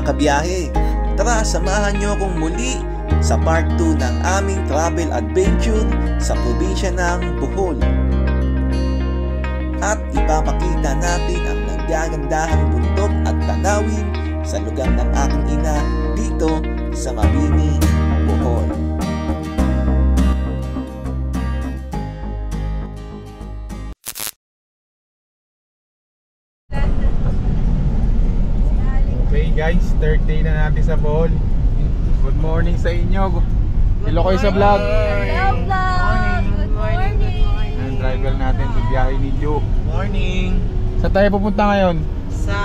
kabiyahe, tara samahan nyo akong muli sa part 2 ng aming travel adventure sa probinsya ng Bohol. At ipapakita natin ang nagagandahang bundok at tanawin sa lugar ng aking ina dito sa Mabini, Bohol. Okay guys, third day na natin sa Bohol. Good morning sa inyo. Hello kayo sa vlog. Hello vlog. Good morning. Ang driver natin sa biyahe ni Ju. Morning! Saan tayo pupunta ngayon? Sa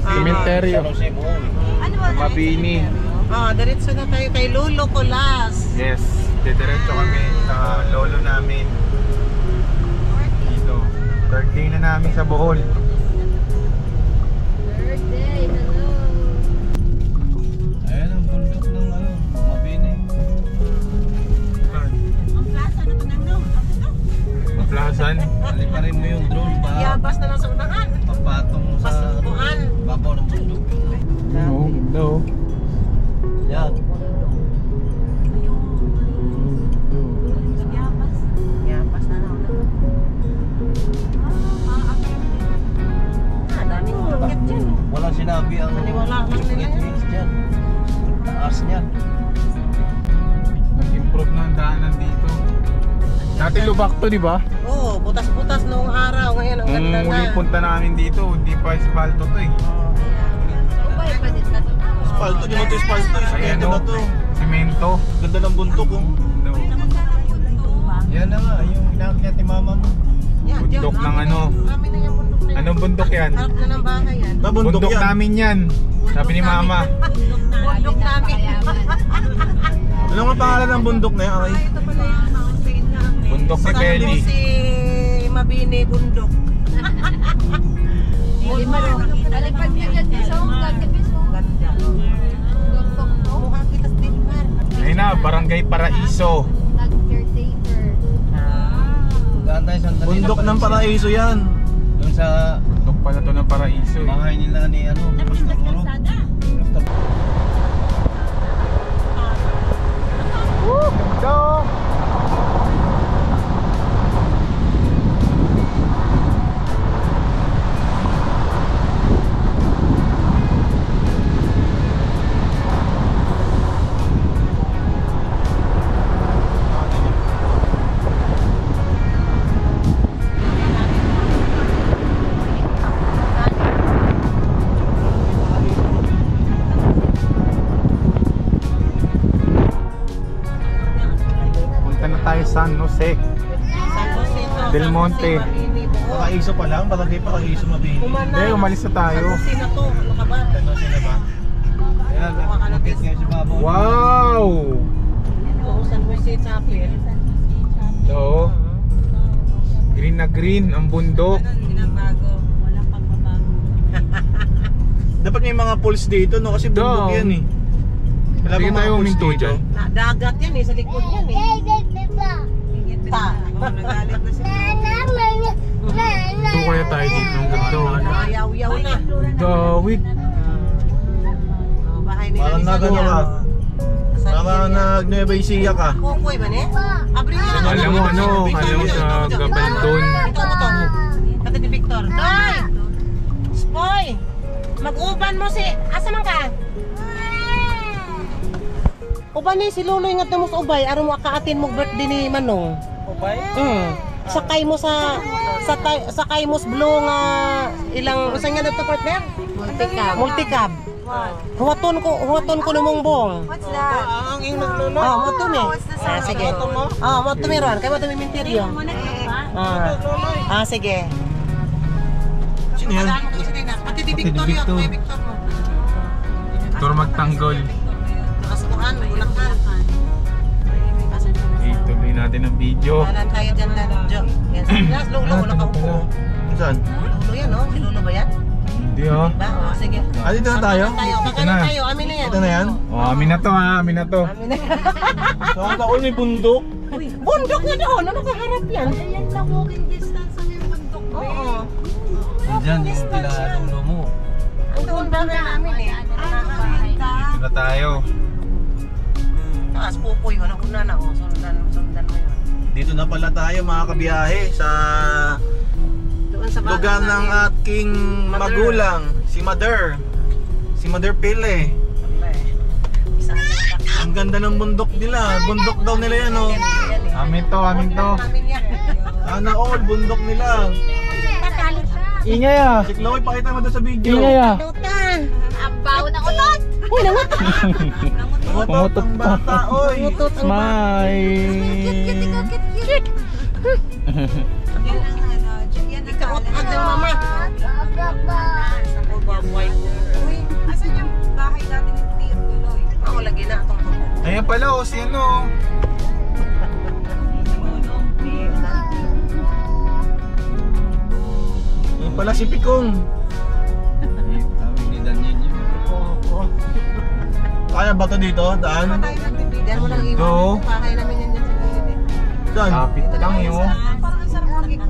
Cemetery. Ano ba? Mabini. diretso na tayo kay Lolo Colas. Yes, diretso kami sa lolo namin. Dito. Third day na namin sa Bohol. Third day. Hello. Ayan ang bundok ng Mabini. Ang plaza na ito nang Maplasan. Aliparin mo yung drone pa. Yabas na lang sa unahan. Papatong mo sa Pasukuan. babaw ng bundok. No, no. Yan. Yabas na lang. Daming market dyan. Walang sinabi ang Wala lang nila yan. dyan. Taas niyan. Nag-improve na ang daanan dito. Dati lubak to, di ba? Oo, butas-butas noong araw. Ngayon ang ganda Nung na. huling punta namin dito, hindi pa espalto to eh. Ubay pa din na to. Espalto, di mo ito espalto. Ayan Semento o, na to. simento. Ganda ng bundok oh. No. Yan na nga, yung inakyat ni mama mo. Yan, Bundok dyan. ng ano? Amin na yung bundok na yan. Anong bundok yan? Harap na ng bahay yan. Bundok namin yan. Sabi ni mama. Bundok namin. Ano nga pangalan ng bundok na yan? Okay. Ito pala yung mountain namin. Bundok ni Sabi Belly. mo si Mabini Bundok. Lima rin. Alipad niya dyan. Isang ganda piso. Ganda. Doktok to. Mukhang kitas din man. Ayun na, Barangay Paraiso. Nag-caretaker. Bundok ng Paraiso yan. Doon sa Bundok pala to ng Paraiso eh. bahay nila ni Pastor Moro. Ganda! Punta na tayo San Jose. San Jose to. Del Monte. San Jose, Mabini, Bohol. Paraiso pa lang, Barangay Paraiso Mabini. Kumana. Hindi, umalis na tayo. San Jose na to. Ano ka ba? Ano sila ba? Ayan, nakakit nga si Babaw. Wow! Oo, San Jose Chapel. Oo. Green na green ang bundok. Binabago. Walang pagbabago. Dapat may mga pools dito, no? Kasi bundok Doon. yan eh. Wala Sige bang mga tayo pools huminto dito? dyan. Na, dagat yan eh, sa likod yan eh. Ta. Nagalit na siya. Ito kaya tayo dito. Ang ganda. Ayaw-yaw na. Dawit. Oh, bahay nila Parang ni nagano Sonia. ka. Sa Parang Liya. nag-Nueva Ecija ka. Kukoy ba ne? Abri yan. Alam mo ano, alam mo sa Gabaldon. Ito mo to. Kata ni Victor. Doy! Spoy! Mag-uban mo si... Asa man ka? Uban ni si Luloy nga mo sa ubay. Aron mo akaatin mo birthday ni Manong. Ubay? Sakay mo sakay mo sa blue nga ilang usa nga dito partner? Multicab. Multicab. Huwaton ko numong bong. What's that? Ang iyong naglulo. Mo to me. What's the sound? Sige. Mo to me ron. Kay mo to me minteryo. Sige. Sino yan? Pati di Victor yun. Kay Victor mo. Tur magtanggol. Nakasukuhan, Bulacan. Ituloy natin ang video. Kanan tayo dyan na Jo. Yan. Yes, Lolo, wala ka upo. Saan? Lolo yan, no? Si Lolo ba yan? Hindi oh. Ba? Sige. Dito na tayo? Kakanan tayo. Amin na yan. Ito na yan? Oh, amin na to ha, amin na to. Amin na. So ang taon may bundok. Bundok na doon. Ano kaharap yan? Ayan lang walking distance ang yung bundok. Oo. Diyan yung pila lolo mo. Ang doon bahay namin eh. Dito na tayo. Taas pupoy, wala ko na oh. Sundan mo yun. Dito na pala tayo mga kabiyahe sa Doon sa bahay lugar ng namin. aking magulang, si Mother. Si Mother Pele. Isang laki. Ang ganda ng bundok nila. Bundok daw nila yan oh. Amin to. Namin yan. Sana all, bundok nila. Ingay ah. Si Chloe, pakita mo doon sa video. Ingay ah. Tutan! Ang baho ng utot! Uy, nangot! Umutot ang bata, oy. Smile. Cute! Ikaot ang mama. Ako baboy. Asan yung bahay natin ng Tio Tuloy? Ako lagi na itong tutan. Ayan pala oh, si ano. Yan pala si Pikong. Kaya ba to dito? Daan? Tayo nagtipidan mo lang iwan. Oo. Bahay namin yan dyan sa gilid eh. Saan? Kapit lang yun. Parang ang sarap ng gig.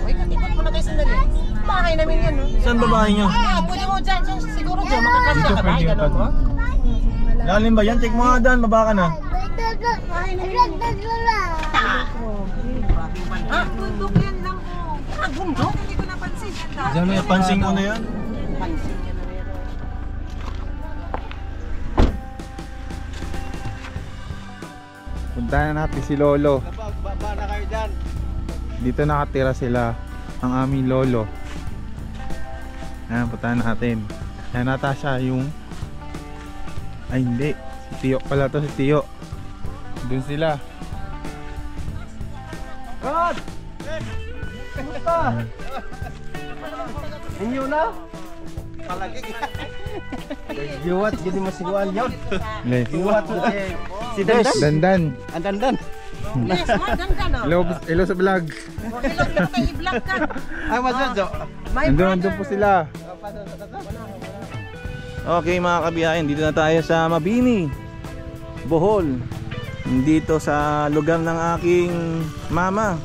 Uy, ikot mo na kayo sandali. Bahay namin yan no. Saan babae nyo? Ah, pwede mo dyan. Siguro dyan makakasya Dito ka ba? pwede yun, Ganun mo? Lalim ba yan? Check mo nga daan, baba ka na. Bahay namin yan. Ah, Bundok yan lang po. ah, bundok? Hindi ko napansin. Diyan may pansin ko na yan. Pansin yan na meron. Puntahan natin si Lolo. Baba na kayo dyan. Dito nakatira sila ang aming lolo. Ayan, puntahan natin. Ayan, Natasha yung... Ay hindi, si Tio pala to, si Tio. Doon sila. God! Kumusta? Inyo na? Palagi. Giwat, gini mo siguan yun. Les. Giwat, si Dandan. Dandan. Ang Dandan. Yes, maganda no? Hello sa vlog. Ilog lang kayo, i-vlog ka. Ay, masadyo. My Andun po sila. Okay mga kabiyahin, dito na tayo sa Mabini, Bohol. Dito sa lugar ng aking mama.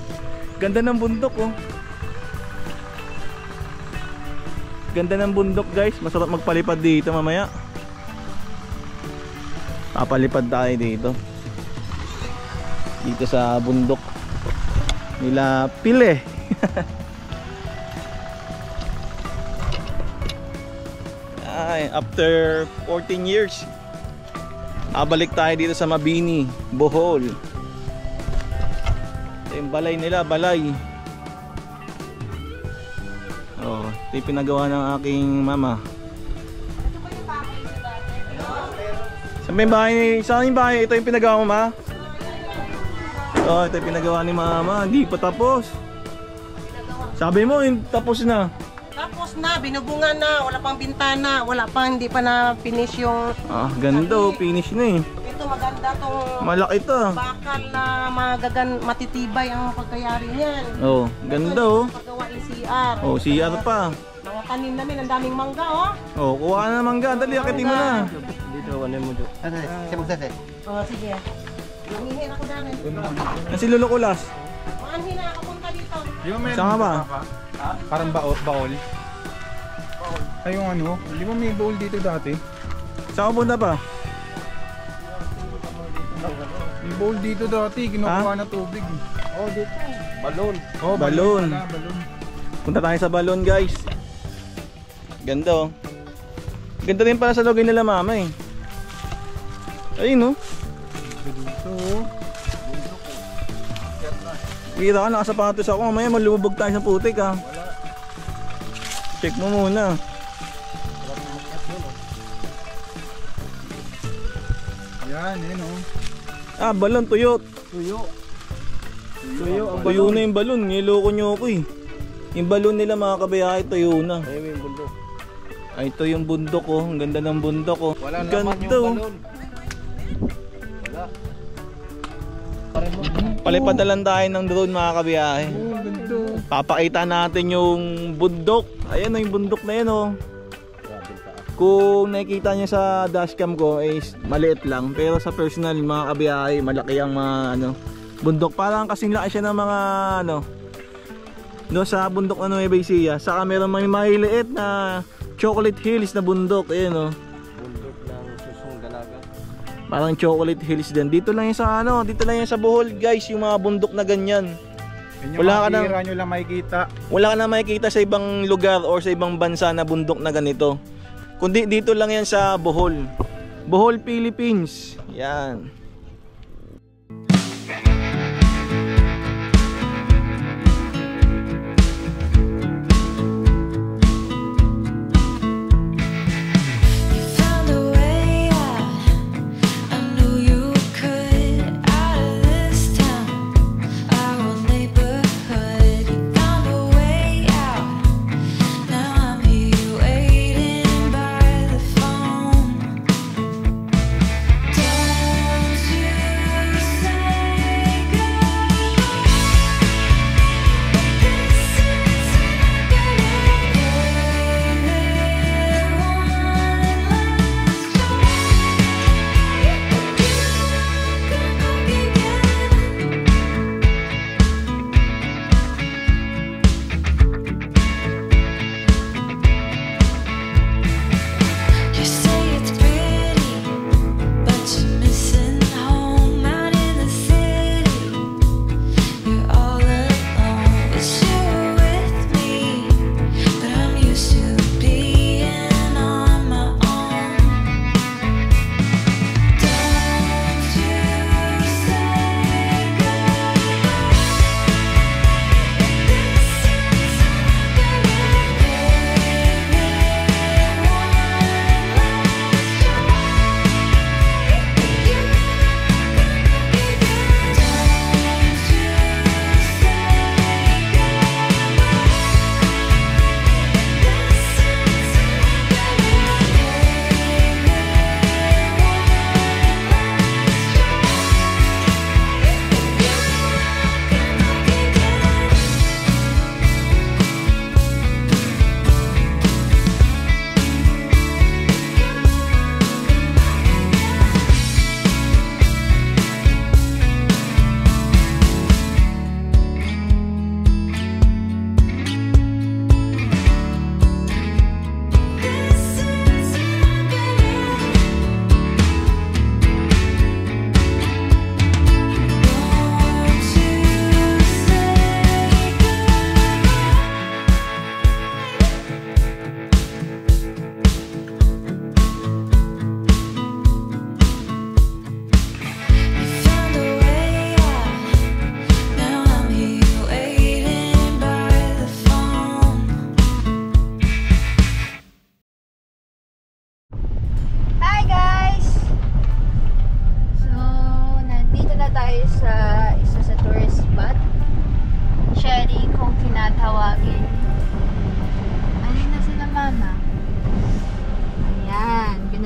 Ganda ng bundok oh. Ganda ng bundok guys, masarap magpalipad dito mamaya. Papalipad tayo dito. Dito sa bundok nila Pile. Ay, after 14 years balik tayo dito sa Mabini, Bohol. Ito yung balay nila, balay. Oh, ito yung pinagawa ng aking mama. Saan yung bahay? Saan yung bahay? Ito yung pinagawa mo, ma? Oh, ito yung pinagawa ni mama. Hindi pa tapos. Sabi mo, yung tapos na. Tapos na, binubungan na, wala pang bintana, wala pang, hindi pa na finish yung... Ah, ganda oh, finish na eh. Ito maganda tong Malaki to. bakal na matitibay ang pagkayari niyan. Oh, ganda oh. Paggawa ng CR. Oh, CR pa. Mga tanim namin, ang daming mangga oh. Oh, kuha ka na ng mangga. Dali, akitin mo na. Dito, ano mo dito? Ano, siya magsasay? Oh, sige. Nangihin ako dami. Nasi Lolo Kulas. Maanhin na ako punta dito. Saan ka ba? Parang baol. Ay yung ano, di ba may bowl dito dati? Saan ka punta pa? May bowl dito dati, kinukuha na tubig. Oh, dito. Balon. Oh, Balon. pala, balon. Punta tayo sa balon guys. Ganda oh. Ganda rin pala sa login nila mama eh. Ayun oh. Dito oh. Kira ka, nakasapatos ako. Mamaya malubog tayo sa putik ha. Check mo muna. Yan, yun oh. Ah, balon, tuyo. Tuyo. Tuyo na yung balon. Niloko nyo ako eh. Yung balon nila mga kabayahe, tuyo na. Ayun yung bundok. Ay, ito yung bundok oh. Ang ganda ng bundok oh. Wala Ganda naman yung oh. balon. Wala. Parin mo. Palipad na lang tayo ng drone mga kabiyahe. Oh, ganda. Papakita natin yung bundok. Ayan oh, yung bundok na yan oh. Kung nakikita nyo sa dashcam ko is maliit lang, pero sa personal mga kabiyahe malaki ang mga ano, bundok. Parang kasing laki siya ng mga ano, no, sa bundok na Nueva Ecija. Saka meron may maliliit na chocolate hills na bundok. Ayan o. Bundok ng susong dalaga. Parang chocolate hills din. Dito lang yan sa ano, dito lang yan sa Bohol guys, yung mga bundok na ganyan. Wala ka nyo lang makikita. Wala ka na makikita sa ibang lugar or sa ibang bansa na bundok na ganito. Kundi dito lang yan sa Bohol. Bohol, Philippines. Yan.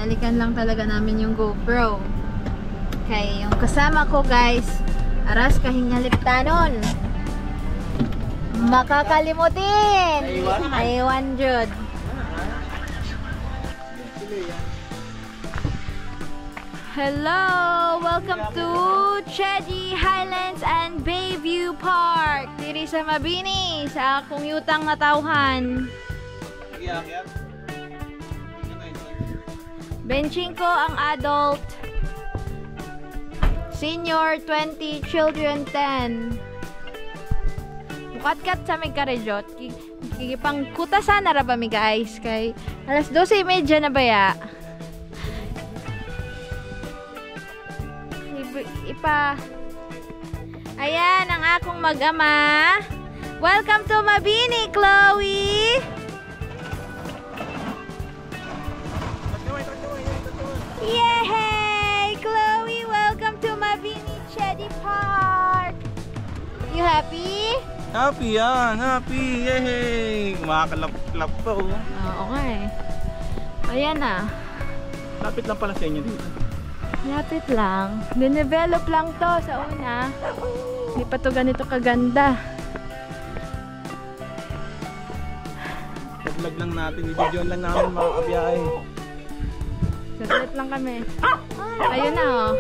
binalikan lang talaga namin yung GoPro. Okay, yung kasama ko guys, aras kahingaliptanon. Makakalimutin. Aywan jud. Hello, welcome to Chedi Highlands and Bayview Park. Diri sa Mabini, sa akong yutang na tawhan. Benching ko ang adult, senior 20, children 10. Bukat-kat sa may karejot. Kikipang kutasan na ra ba mi guys? Kay alas 12:30 na ba ya? Ayan ang akong mag-ama. Welcome to Mabini, Chloe. Yay! Chloe, welcome to Mabini Chedi Park. You happy? Happy yan, happy. Yay! Makakalap-lap pa oh. Okay. Ayan na. Lapit lang pala sa inyo dito. Lapit lang. Dinevelop lang to sa una. Hindi pa to ganito kaganda. Vlog lang natin, i-video lang namin mga kabiyahe. Saglit lang kami. Ayun na oh.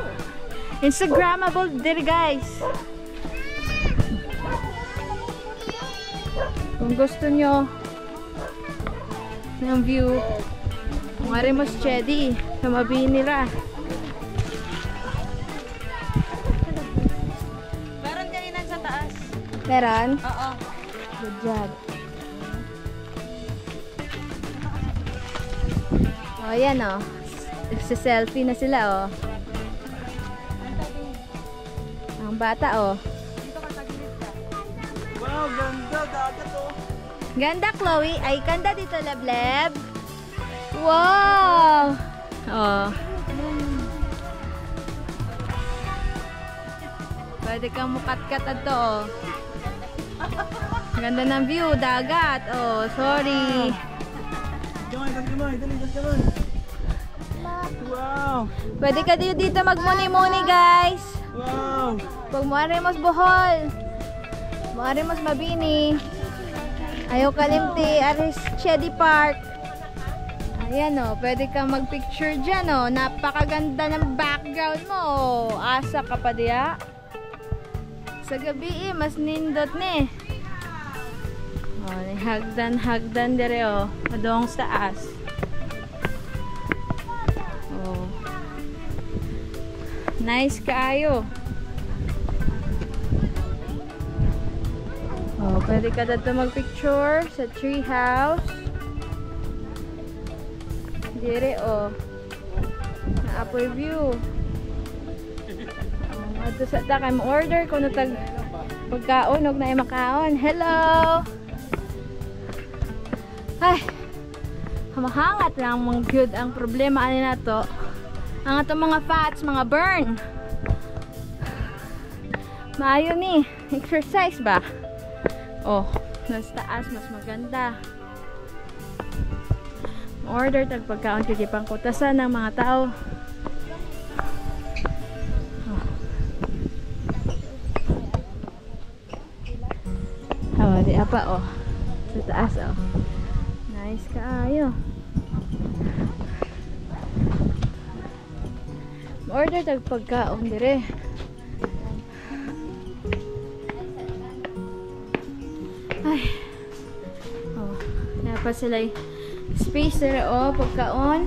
Instagrammable din guys. Kung gusto nyo ng view. Mga Remos Chedi sa Mabini ra. Meron kanina sa taas. Meron? Oo. Good job. Oh, ayan oh. Nagsiselfie na sila oh. Ang bata oh. Wow, ganda, dagat oh. Ganda, Chloe. Ay, ganda dito, Lebleb. Wow! Oh. Pwede kang mukat-kat ato oh. Ganda ng view, dagat. Oh, sorry. Gamay, dali, gamay. Wow! Pwede ka dito magmuni-muni, guys. Wow! Pag muari mos Bohol, muari mos Mabini, ayaw kalimti, aris Chedi Park. Ayan o, pwede kang magpicture dyan o. Napakaganda ng background mo o. Asa ka pa diya. Sa gabi mas nindot ni. O, hagdan dire o. Adong sa taas. O. Nice kaayo. Oh, pwede ka dito magpicture sa tree house. Dire oh. Na-apoy view. Oh, ato sa takay mo order kung natag pagkaon og na makaon. Hello. Ay. Hamahangat lang mong good ang problema ani nato. Ang ato mga fats, mga burn. Maayo ni exercise ba? Oh, nasa taas mas maganda. Order tag pagkaon kay pangkutasan ng mga tao. Oh, di apa oh. Sa taas oh. Nice kaayo. Order tag pagkaon dire. Ay. Oh, dapat sila space dire oh, pagkaon.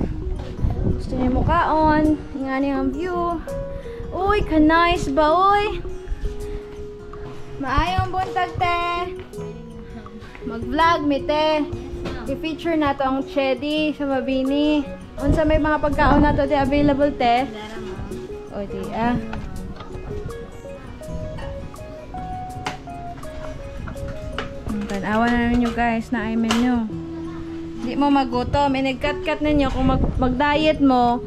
Gusto niyo mo kaon, ingani ang view. Uy, ka nice ba oy? Maayong buntag te. Mag-vlog mi te. I-feature na to ang Chedi sa Mabini. Unsa may mga pagkaon na to di available te? O di ah. Tanawan na ninyo guys na ay menu. Di mo magutom. Inigkat-kat ninyo kung mag-diet mo.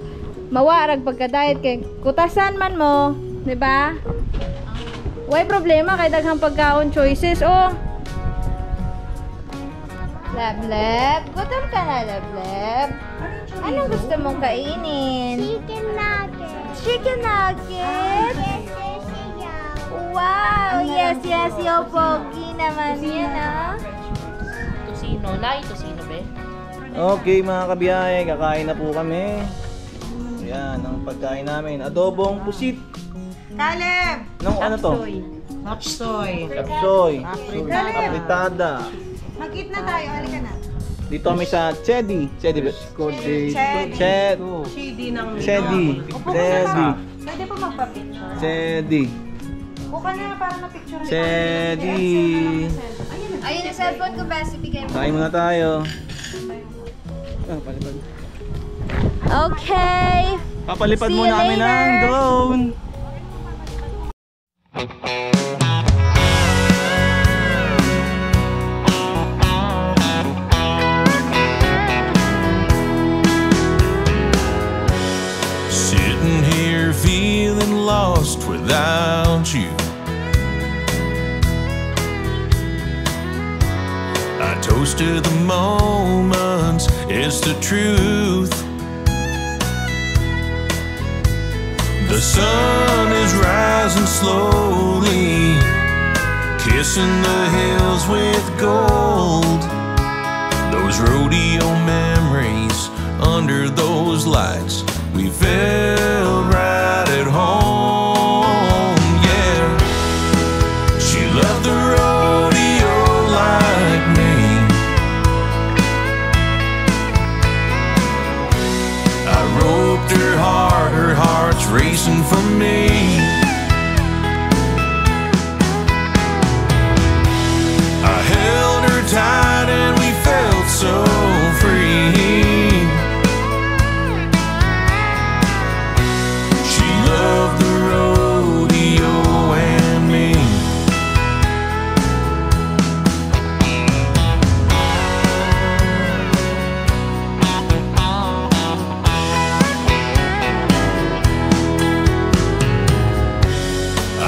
Mawarag pagka-diet kay kutasan man mo. Diba? Way problema kay daghang pagkaon choices. Oh. Lebleb. Gutom ka na, Lebleb. Anong gusto mong kainin? Chicken nuggets. Chicken nuggets? Wow! Yes, yes, yo, pogi naman yan, ah. Tosino. Lai tosino, be. Okay mga kabiyahe, kakain na po kami. Ayan, ang pagkain namin. Adobong pusit. Caleb! Nung ano to? Lapsoy. Kapsoy. Caleb! Apritada. Mag-eat na tayo. Halika na. Dito kami sa Chedi. Chedi ba? Chedi. Shady ng Chedi. Chedi. Pwede pa magpa-picture. Chedi. Buka na para na-picture. Chedi. Ayun yung cellphone ko, Bessie. Bigay mo. Kain muna tayo. Okay. Papalipad See you muna kami ng later. drone. Sitting here feeling lost without you. I toast to the moments, it's the truth. The sun is rising slowly, kissing the hills with gold. Those rodeo memories under those lights, we felt right at home. Yeah, she loved the rodeo like me.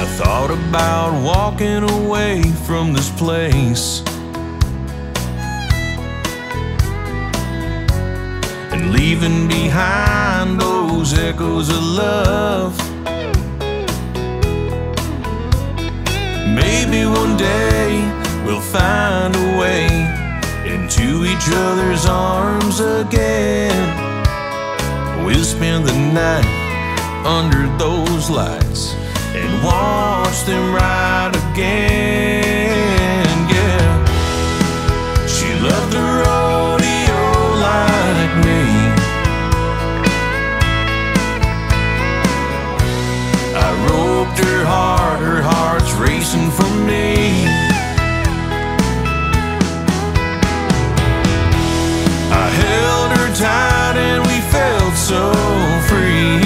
I thought about walking away from this place and leaving behind those echoes of love. Maybe one day we'll find a way into each other's arms again. We'll spend the night under those lights and watch them ride again. Yeah, she loved the rodeo like me. I roped her hard, her heart's racing for me. I held her tight and we felt so free.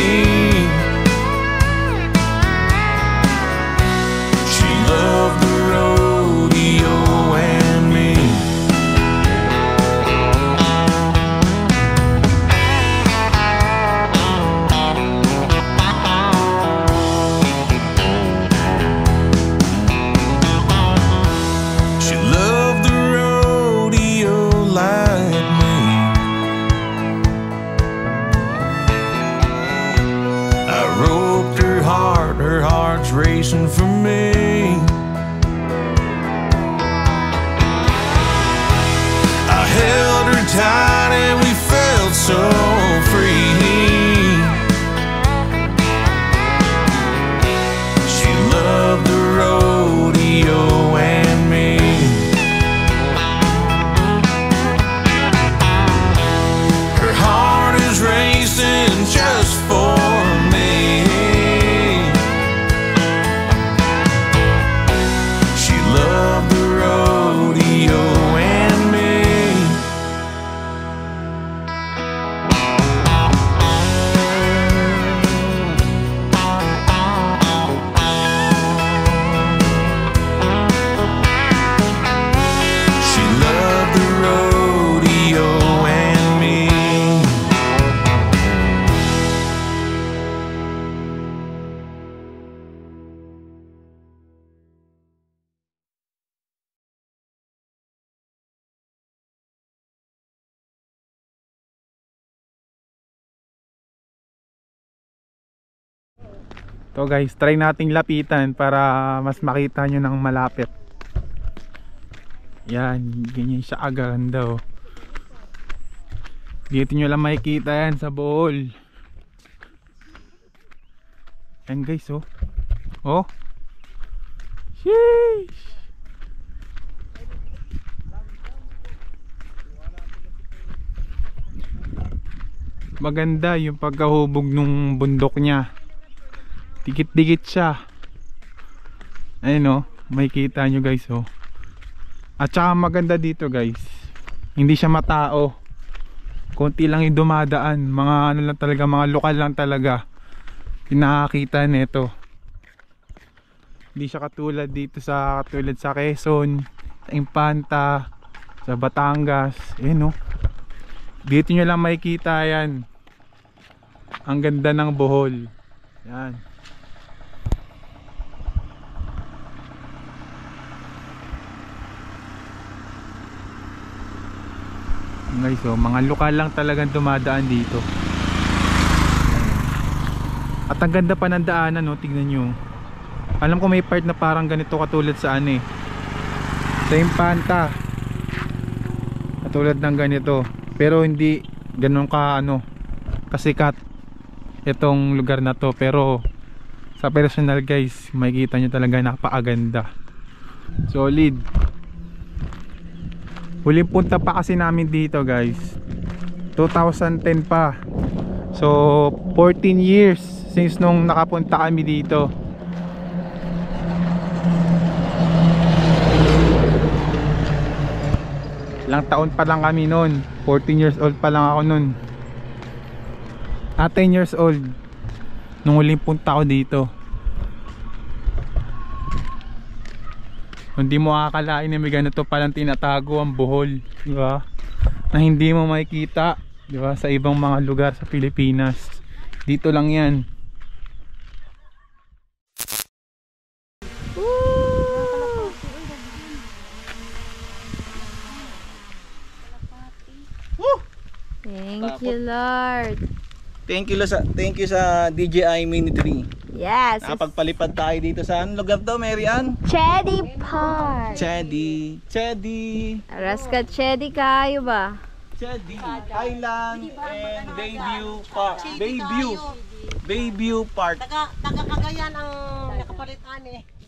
She loved the rodeo and me. She loved the rodeo like me. I roped her hard, her heart's racing for me. I held her tight and we felt so free. She loved the rodeo and me. Her heart is racing just for me. She loved the rodeo and me. She loved the rodeo and me. So guys, try nating lapitan para mas makita nyo ng malapit. Yan, ganyan siya aganda oh. Dito nyo lang makikita yan sa Bohol. Yan guys oh. Oh. Sheesh. Maganda yung pagkahubog nung bundok niya. Dikit-dikit siya. Ayun oh, makikita nyo guys oh. At saka maganda dito guys, hindi siya matao. Konti lang yung dumadaan. Mga ano lang talaga, mga lokal lang talaga pinakakita nito. Hindi siya katulad dito sa Quezon, sa Infanta, sa Batangas. Ayun oh. Dito nyo lang makikita yan. Ang ganda ng Bohol. Yan. Guys, so mga lokal lang talagang dumadaan dito. At ang ganda pa ng daanan, no? Tignan nyo. Alam ko may part na parang ganito katulad sa ano eh, sa Infanta, katulad ng ganito. Pero hindi ganun ka ano, kasikat itong lugar na to. Pero sa personal guys, makikita nyo talaga napakaganda. Solid. Huling punta pa kasi namin dito guys, 2010 pa. So 14 years since nung nakapunta kami dito. Ilang taon pa lang kami noon. 14 years old pa lang ako noon. 10 years old nung huling punta ko dito. Hindi mo akalain na may ganito palang tinatago ang Bohol, di ba? Na hindi mo makikita, di ba, sa ibang mga lugar sa Pilipinas. Dito lang 'yan. you, Lord. Thank you sa DJI Mini 3. Yes. Nakapagpalipad tayo dito sa anong lugar to, Mary Ann? Chedi Park. Chedi. Aras ka, Chedi kayo ba? Chedi Highland and Bayview Park. Bayview Park. Taga Cagayan ang nakapalitan eh.